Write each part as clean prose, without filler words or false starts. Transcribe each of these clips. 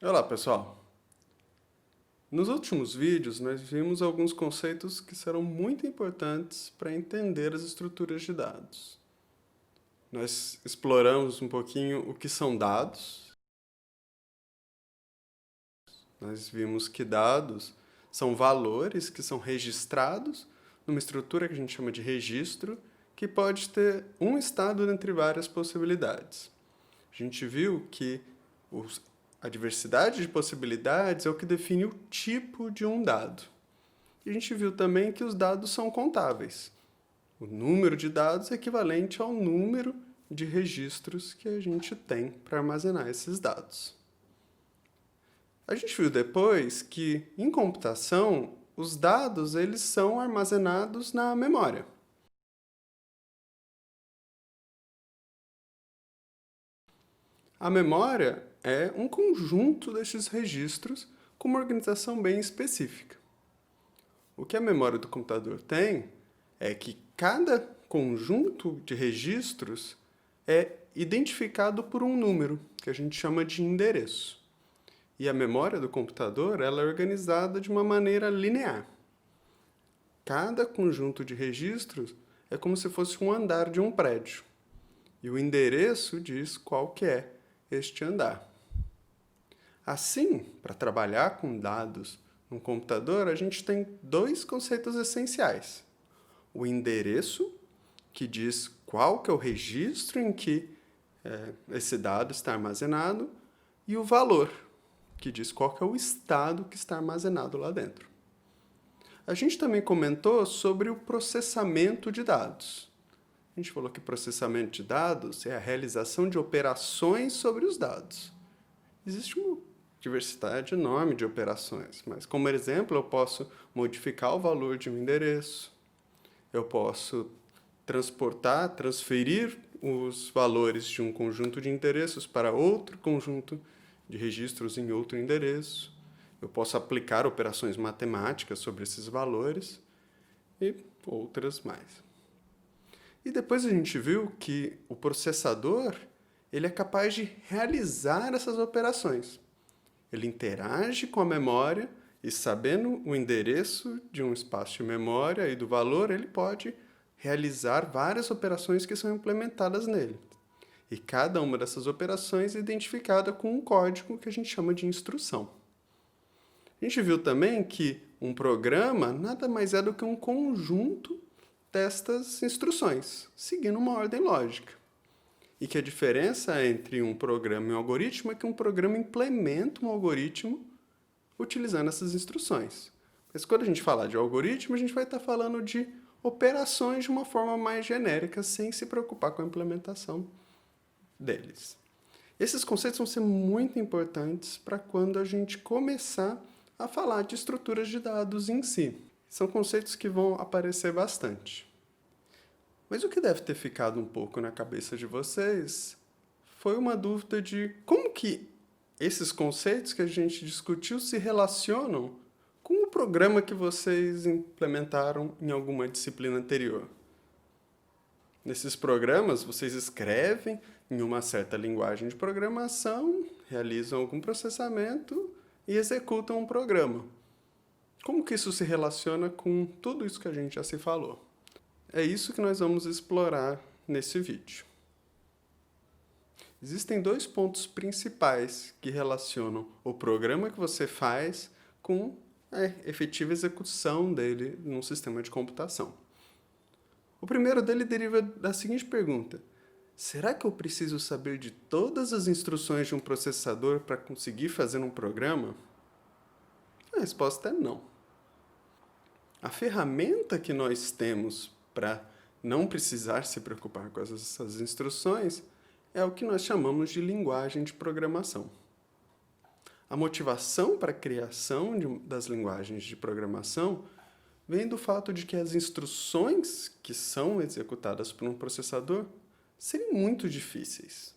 Olá, pessoal! Nos últimos vídeos, nós vimos alguns conceitos que serão muito importantes para entender as estruturas de dados. Nós exploramos um pouquinho o que são dados. Nós vimos que dados são valores que são registrados numa estrutura que a gente chama de registro, que pode ter um estado entre várias possibilidades. A gente viu que a diversidade de possibilidades é o que define o tipo de um dado. E a gente viu também que os dados são contáveis. O número de dados é equivalente ao número de registros que a gente tem para armazenar esses dados. A gente viu depois que, em computação, os dados eles são armazenados na memória. A memória é um conjunto destes registros com uma organização bem específica. O que a memória do computador tem é que cada conjunto de registros é identificado por um número, que a gente chama de endereço. E a memória do computador ela é organizada de uma maneira linear. Cada conjunto de registros é como se fosse um andar de um prédio. E o endereço diz qual que é este andar. Assim, para trabalhar com dados no computador, a gente tem dois conceitos essenciais. O endereço, que diz qual que é o registro em que esse dado está armazenado, e o valor, que diz qual que é o estado que está armazenado lá dentro. A gente também comentou sobre o processamento de dados. A gente falou que processamento de dados é a realização de operações sobre os dados. Existe uma diversidade enorme de operações, mas como exemplo eu posso modificar o valor de um endereço, eu posso transferir os valores de um conjunto de endereços para outro conjunto de registros em outro endereço, eu posso aplicar operações matemáticas sobre esses valores e outras mais. E depois a gente viu que o processador ele é capaz de realizar essas operações. Ele interage com a memória e, sabendo o endereço de um espaço de memória e do valor, ele pode realizar várias operações que são implementadas nele. E cada uma dessas operações é identificada com um código que a gente chama de instrução. A gente viu também que um programa nada mais é do que um conjunto destas instruções, seguindo uma ordem lógica. E que a diferença entre um programa e um algoritmo é que um programa implementa um algoritmo utilizando essas instruções. Mas quando a gente falar de algoritmo, a gente vai estar falando de operações de uma forma mais genérica, sem se preocupar com a implementação deles. Esses conceitos vão ser muito importantes para quando a gente começar a falar de estruturas de dados em si. São conceitos que vão aparecer bastante. Mas o que deve ter ficado um pouco na cabeça de vocês foi uma dúvida de como que esses conceitos que a gente discutiu se relacionam com o programa que vocês implementaram em alguma disciplina anterior. Nesses programas, vocês escrevem em uma certa linguagem de programação, realizam algum processamento e executam um programa. Como que isso se relaciona com tudo isso que a gente já se falou? É isso que nós vamos explorar nesse vídeo. Existem dois pontos principais que relacionam o programa que você faz com a efetiva execução dele num sistema de computação. O primeiro dele deriva da seguinte pergunta: será que eu preciso saber de todas as instruções de um processador para conseguir fazer um programa? A resposta é não. A ferramenta que nós temos para não precisar se preocupar com essas instruções é o que nós chamamos de linguagem de programação. A motivação para a criação das linguagens de programação vem do fato de que as instruções que são executadas por um processador serem muito difíceis.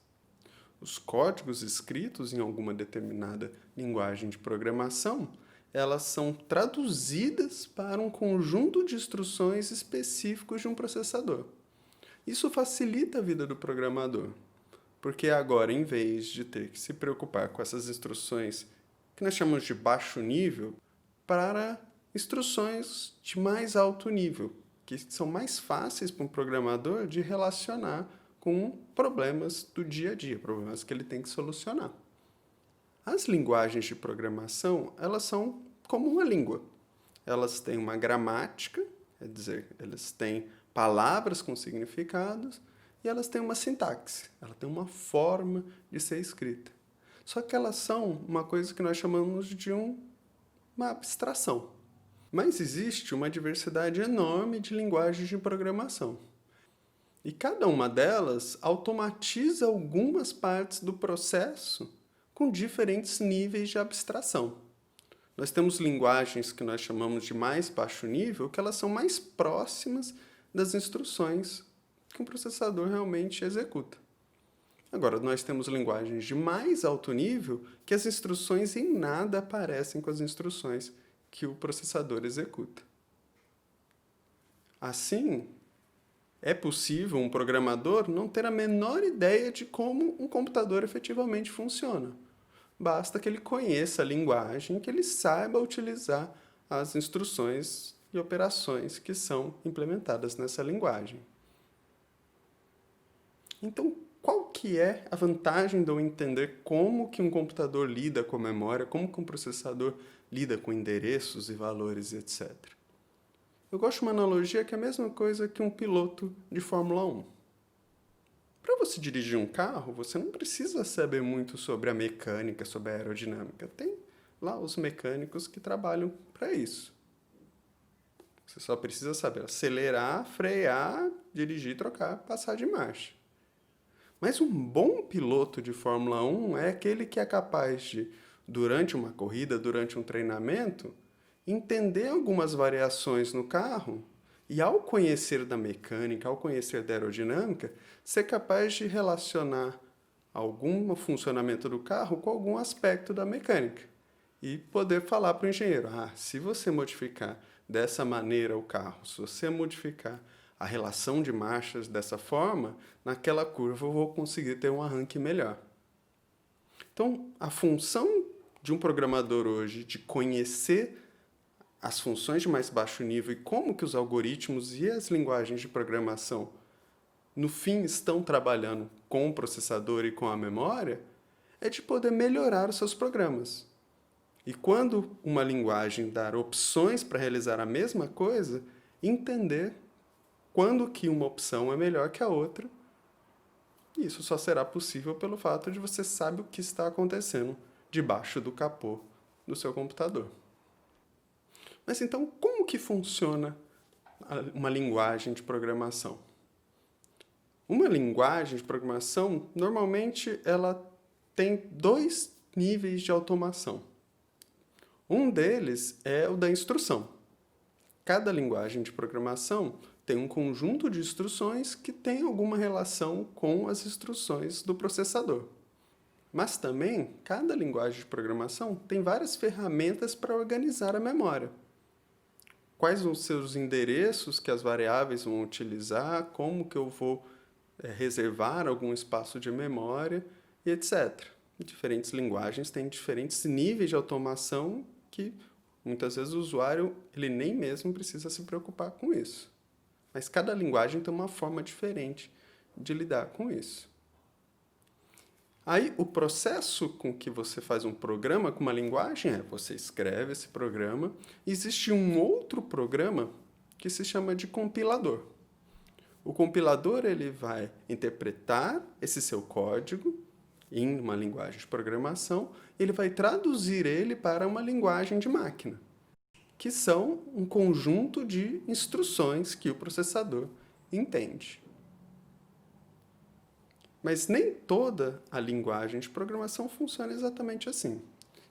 Os códigos escritos em alguma determinada linguagem de programação elas são traduzidas para um conjunto de instruções específicos de um processador. Isso facilita a vida do programador, Porque agora, em vez de ter que se preocupar com essas instruções que nós chamamos de baixo nível, para instruções de mais alto nível, que são mais fáceis para um programador de relacionar com problemas do dia a dia, problemas que ele tem que solucionar. As linguagens de programação, elas são como uma língua. Elas têm uma gramática, quer dizer, elas têm palavras com significados, e elas têm uma sintaxe, ela tem uma forma de ser escrita. Só que elas são uma coisa que nós chamamos de uma abstração. Mas existe uma diversidade enorme de linguagens de programação. E cada uma delas automatiza algumas partes do processo com diferentes níveis de abstração. Nós temos linguagens que nós chamamos de mais baixo nível, que elas são mais próximas das instruções que um processador realmente executa. Agora, nós temos linguagens de mais alto nível, que as instruções em nada parecem com as instruções que o processador executa. Assim, é possível um programador não ter a menor ideia de como um computador efetivamente funciona. Basta que ele conheça a linguagem, que ele saiba utilizar as instruções e operações que são implementadas nessa linguagem. Então, qual que é a vantagem de eu entender como que um computador lida com a memória, como que um processador lida com endereços e valores, etc. Eu gosto de uma analogia que é a mesma coisa que um piloto de Fórmula 1. Para você dirigir um carro, você não precisa saber muito sobre a mecânica, sobre a aerodinâmica. Tem lá os mecânicos que trabalham para isso. Você só precisa saber acelerar, frear, dirigir, trocar, passar de marcha. Mas um bom piloto de Fórmula 1 é aquele que é capaz de, durante uma corrida, durante um treinamento, entender algumas variações no carro e, ao conhecer da mecânica, ao conhecer da aerodinâmica, ser capaz de relacionar algum funcionamento do carro com algum aspecto da mecânica e poder falar para o engenheiro, se você modificar dessa maneira o carro, se você modificar a relação de marchas dessa forma, naquela curva eu vou conseguir ter um arranque melhor. Então, a função de um programador hoje de conhecer as funções de mais baixo nível e como que os algoritmos e as linguagens de programação, no fim, estão trabalhando com o processador e com a memória, é de poder melhorar os seus programas. E quando uma linguagem dar opções para realizar a mesma coisa, entender quando que uma opção é melhor que a outra. E isso só será possível pelo fato de você saber o que está acontecendo debaixo do capô do seu computador. Mas então, como que funciona uma linguagem de programação? Uma linguagem de programação, normalmente, ela tem 2 níveis de automação. Um deles é o da instrução. Cada linguagem de programação tem um conjunto de instruções que tem alguma relação com as instruções do processador. Mas também, cada linguagem de programação tem várias ferramentas para organizar a memória. Quais vão ser os endereços que as variáveis vão utilizar, como que eu vou reservar algum espaço de memória, e etc. Diferentes linguagens têm diferentes níveis de automação que muitas vezes o usuário ele nem mesmo precisa se preocupar com isso. Mas cada linguagem tem uma forma diferente de lidar com isso. Aí, o processo com que você faz um programa com uma linguagem você escreve esse programa. Existe um outro programa que se chama de compilador. O compilador ele vai interpretar esse seu código em uma linguagem de programação, ele vai traduzir ele para uma linguagem de máquina, que são um conjunto de instruções que o processador entende. Mas nem toda a linguagem de programação funciona exatamente assim.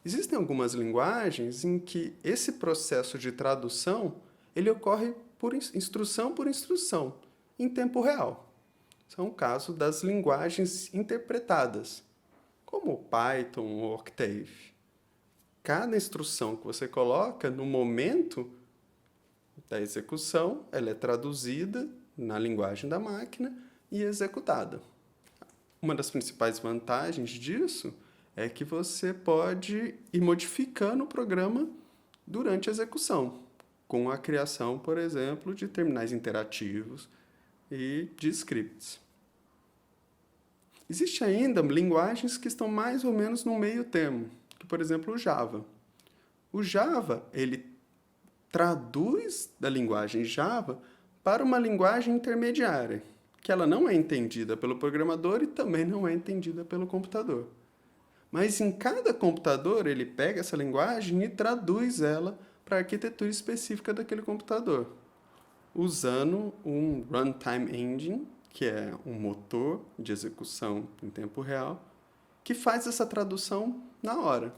Existem algumas linguagens em que esse processo de tradução ele ocorre por instrução, em tempo real. São o caso das linguagens interpretadas, como o Python ou Octave. Cada instrução que você coloca no momento da execução, ela é traduzida na linguagem da máquina e executada. Uma das principais vantagens disso é que você pode ir modificando o programa durante a execução, com a criação, por exemplo, de terminais interativos e de scripts. Existem ainda linguagens que estão mais ou menos no meio termo, que, por exemplo, o Java. O Java, ele traduz da linguagem Java para uma linguagem intermediária, que ela não é entendida pelo programador e também não é entendida pelo computador. Mas em cada computador, ele pega essa linguagem e traduz ela para a arquitetura específica daquele computador, usando um runtime engine, que é um motor de execução em tempo real, que faz essa tradução na hora.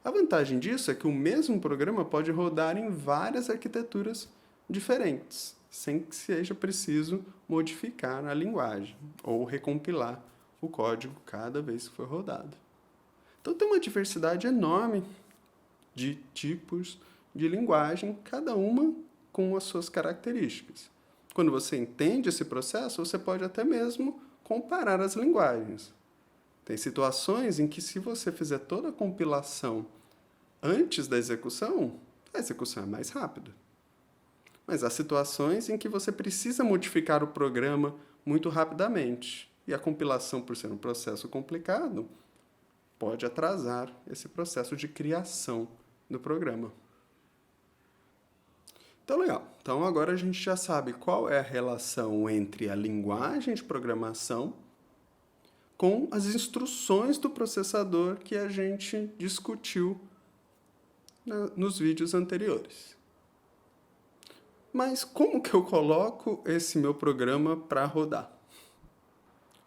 A vantagem disso é que o mesmo programa pode rodar em várias arquiteturas diferentes, sem que seja preciso modificar a linguagem ou recompilar o código cada vez que for rodado. Então tem uma diversidade enorme de tipos de linguagem, cada uma com as suas características. Quando você entende esse processo, você pode até mesmo comparar as linguagens. Tem situações em que, se você fizer toda a compilação antes da execução, a execução é mais rápida. Mas há situações em que você precisa modificar o programa muito rapidamente. E a compilação, por ser um processo complicado, pode atrasar esse processo de criação do programa. Então, legal. Então, agora a gente já sabe qual é a relação entre a linguagem de programação com as instruções do processador que a gente discutiu nos vídeos anteriores. Mas como que eu coloco esse meu programa para rodar?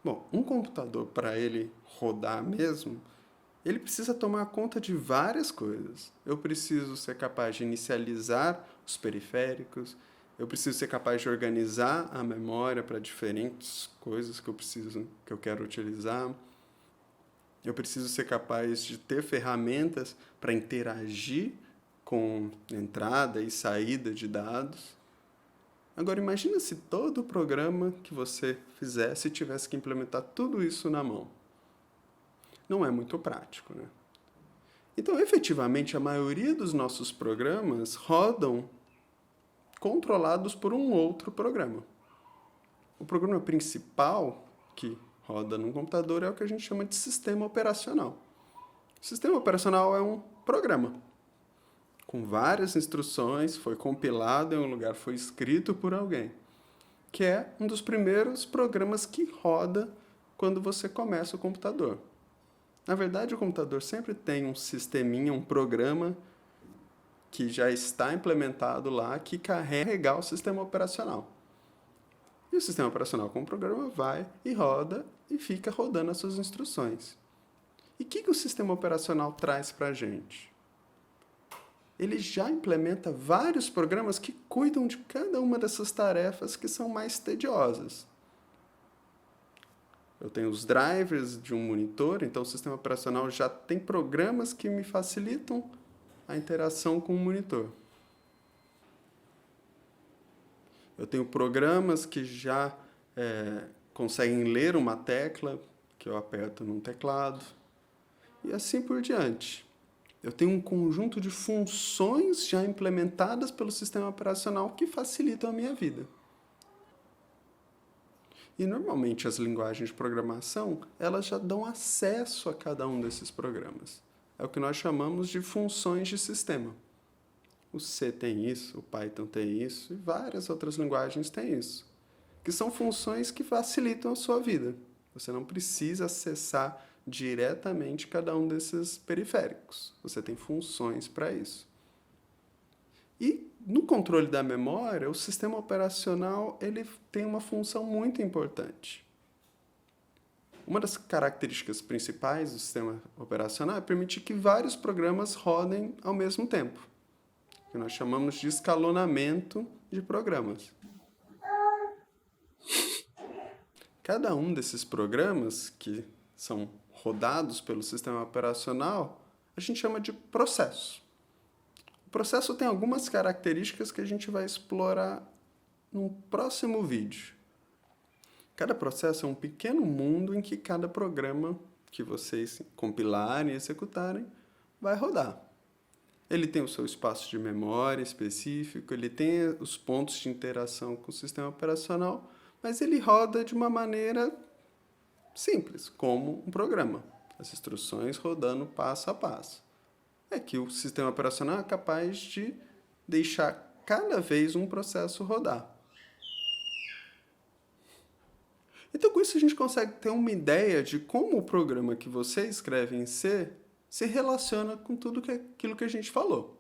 Bom, um computador, para ele rodar mesmo, ele precisa tomar conta de várias coisas. Eu preciso ser capaz de inicializar os periféricos, eu preciso ser capaz de organizar a memória para diferentes coisas que eu quero utilizar. Eu preciso ser capaz de ter ferramentas para interagir com entrada e saída de dados. Agora, imagina se todo o programa que você fizesse tivesse que implementar tudo isso na mão. Não é muito prático, né? Então, efetivamente, a maioria dos nossos programas rodam controlados por um outro programa. O programa principal que roda num computador é o que a gente chama de sistema operacional. O sistema operacional é um programa com várias instruções, foi compilado em um lugar, foi escrito por alguém, que é um dos primeiros programas que roda quando você começa o computador. Na verdade, o computador sempre tem um sisteminha, um programa que já está implementado lá, que carrega o sistema operacional. E o sistema operacional com o programa vai e roda e fica rodando as suas instruções. E o que o sistema operacional traz para a gente? Ele já implementa vários programas que cuidam de cada uma dessas tarefas que são mais tediosas. Eu tenho os drivers de um monitor, então o sistema operacional já tem programas que me facilitam a interação com o monitor. Eu tenho programas que já conseguem ler uma tecla que eu aperto num teclado, e assim por diante. Eu tenho um conjunto de funções já implementadas pelo sistema operacional que facilitam a minha vida. E, normalmente, as linguagens de programação, elas já dão acesso a cada um desses programas. É o que nós chamamos de funções de sistema. O C tem isso, o Python tem isso, e várias outras linguagens têm isso, que são funções que facilitam a sua vida. Você não precisa acessar diretamente cada um desses periféricos. Você tem funções para isso. E no controle da memória, o sistema operacional ele tem uma função muito importante. Uma das características principais do sistema operacional é permitir que vários programas rodem ao mesmo tempo, que nós chamamos de escalonamento de programas. Cada um desses programas que são rodados pelo sistema operacional, a gente chama de processo. O processo tem algumas características que a gente vai explorar num próximo vídeo. Cada processo é um pequeno mundo em que cada programa que vocês compilarem e executarem vai rodar. Ele tem o seu espaço de memória específico, ele tem os pontos de interação com o sistema operacional, mas ele roda de uma maneira simples, como um programa. As instruções rodando passo a passo. É que o sistema operacional é capaz de deixar cada vez um processo rodar. Então, com isso, a gente consegue ter uma ideia de como o programa que você escreve em C se relaciona com tudo aquilo que a gente falou.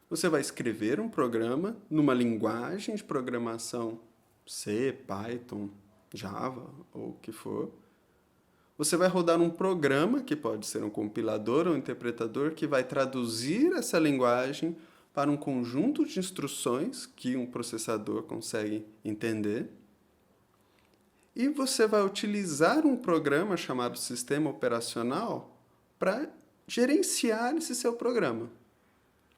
Você vai escrever um programa numa linguagem de programação C, Python, Java ou o que for. Você vai rodar um programa, que pode ser um compilador ou um interpretador, que vai traduzir essa linguagem para um conjunto de instruções que um processador consegue entender. E você vai utilizar um programa chamado sistema operacional para gerenciar esse seu programa.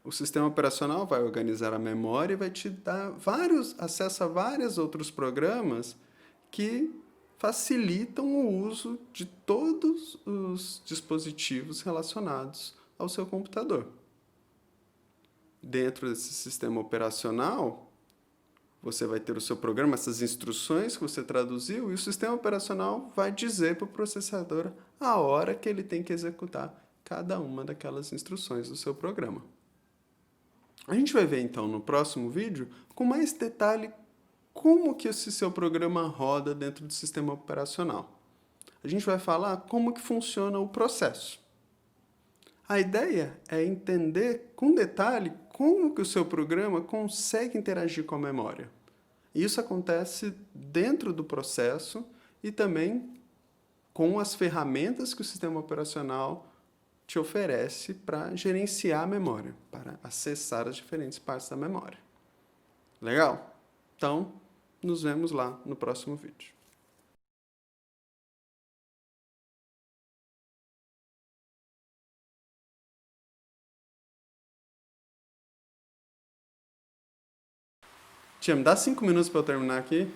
O sistema operacional vai organizar a memória e vai te dar acesso a vários outros programas que facilitam o uso de todos os dispositivos relacionados ao seu computador. Dentro desse sistema operacional, você vai ter o seu programa, essas instruções que você traduziu, e o sistema operacional vai dizer para o processador a hora que ele tem que executar cada uma daquelas instruções do seu programa. A gente vai ver, então, no próximo vídeo, com mais detalhe, como que esse seu programa roda dentro do sistema operacional. A gente vai falar como que funciona o processo. A ideia é entender com detalhe como que o seu programa consegue interagir com a memória. Isso acontece dentro do processo e também com as ferramentas que o sistema operacional te oferece para gerenciar a memória, para acessar as diferentes partes da memória. Legal? Então, nos vemos lá no próximo vídeo. Tia, me dá 5 minutos para eu terminar aqui?